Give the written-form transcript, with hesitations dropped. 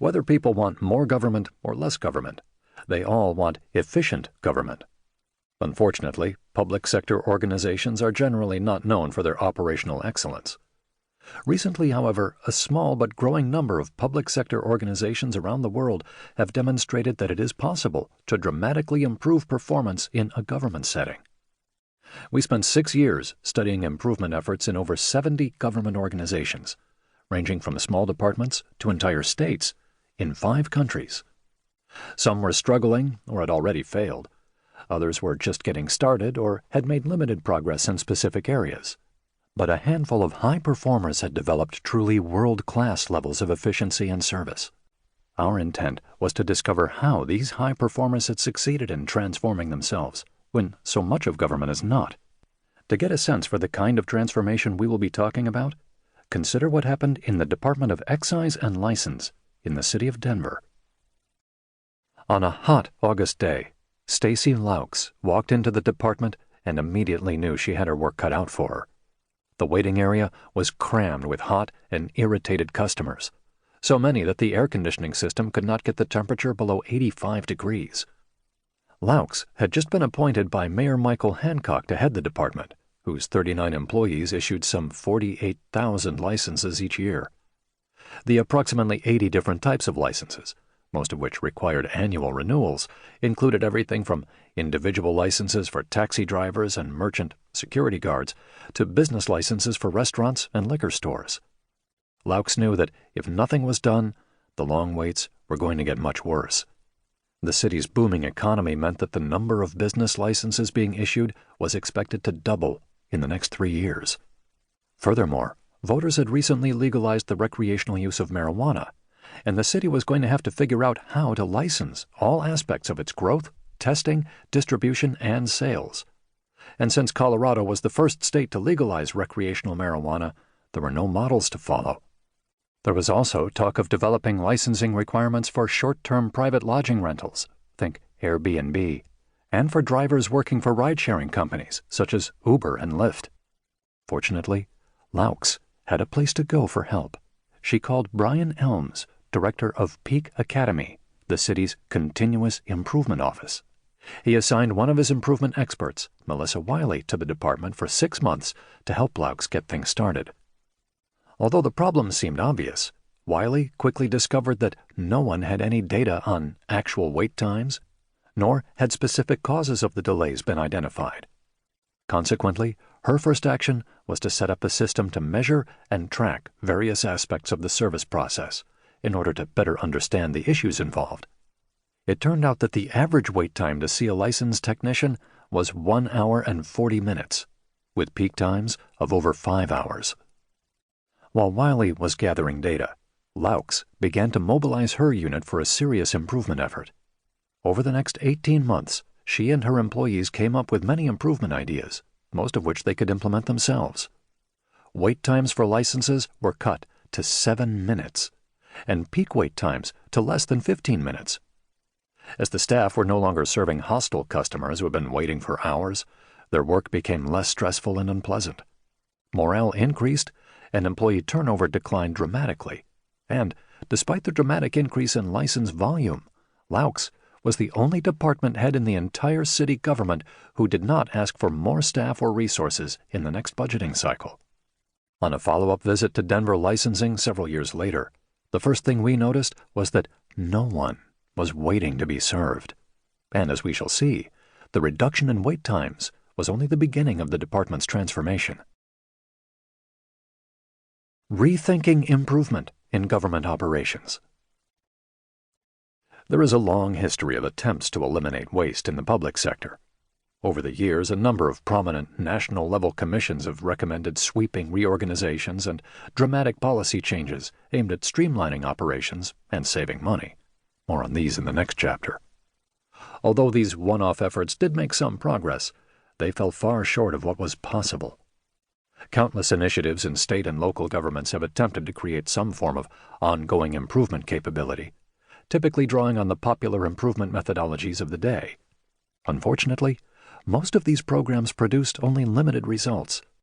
Whether people want more government or less government, they all want efficient government. Unfortunately, public sector organizations are generally not known for their operational excellence. Recently, however, a small but growing number of public sector organizations around the world have demonstrated that it is possible to dramatically improve performance in a government setting. We spent 6 years studying improvement efforts in over 70 government organizations, ranging from small departments to entire states, in 5 countries. Some were struggling or had already failed. Others were just getting started or had made limited progress in specific areas. But a handful of high performers had developed truly world-class levels of efficiency and service. Our intent was to discover how these high performers had succeeded in transforming themselves, when so much of government is not. To get a sense for the kind of transformation we will be talking about, consider what happened in the Department of Excise and License in the city of Denver. On a hot August day, Stacy Laux walked into the department and immediately knew she had her work cut out for her. The waiting area was crammed with hot and irritated customers, so many that the air conditioning system could not get the temperature below 85 degrees. Laux had just been appointed by Mayor Michael Hancock to head the department, whose 39 employees issued some 48,000 licenses each year. The approximately 80 different types of licenses, most of which required annual renewals, included everything from individual licenses for taxi drivers and merchant security guards to business licenses for restaurants and liquor stores. Laux knew that if nothing was done, the long waits were going to get much worse. The city's booming economy meant that the number of business licenses being issued was expected to double in the next 3 years. Furthermore, voters had recently legalized the recreational use of marijuana, and the city was going to have to figure out how to license all aspects of its growth, testing, distribution, and sales. And since Colorado was the first state to legalize recreational marijuana, there were no models to follow. There was also talk of developing licensing requirements for short-term private lodging rentals, think Airbnb, and for drivers working for ride-sharing companies such as Uber and Lyft. Fortunately, Laux had a place to go for help. She called Brian Elms, director of Peak Academy, the city's continuous improvement office. He assigned one of his improvement experts, Melissa Wiley, to the department for 6 months to help Laux get things started. Although the problem seemed obvious, Wiley quickly discovered that no one had any data on actual wait times, nor had specific causes of the delays been identified. Consequently, her first action was to set up a system to measure and track various aspects of the service process in order to better understand the issues involved. It turned out that the average wait time to see a licensed technician was 1 hour and 40 minutes, with peak times of over 5 hours. While Wiley was gathering data, Laux began to mobilize her unit for a serious improvement effort. Over the next 18 months, she and her employees came up with many improvement ideas, most of which they could implement themselves. Wait times for licenses were cut to 7 minutes, and peak wait times to less than 15 minutes. As the staff were no longer serving hostile customers who had been waiting for hours, their work became less stressful and unpleasant. Morale increased, and employee turnover declined dramatically. And, despite the dramatic increase in license volume, Laux was the only department head in the entire city government who did not ask for more staff or resources in the next budgeting cycle. On a follow-up visit to Denver licensing several years later, the first thing we noticed was that no one was waiting to be served. And as we shall see, the reduction in wait times was only the beginning of the department's transformation. Rethinking improvement in government operations. There is a long history of attempts to eliminate waste in the public sector. Over the years, a number of prominent national-level commissions have recommended sweeping reorganizations and dramatic policy changes aimed at streamlining operations and saving money. More on these in the next chapter. Although these one-off efforts did make some progress, they fell far short of what was possible. Countless initiatives in state and local governments have attempted to create some form of ongoing improvement capability, typically drawing on the popular improvement methodologies of the day. Unfortunately, most of these programs produced only limited results,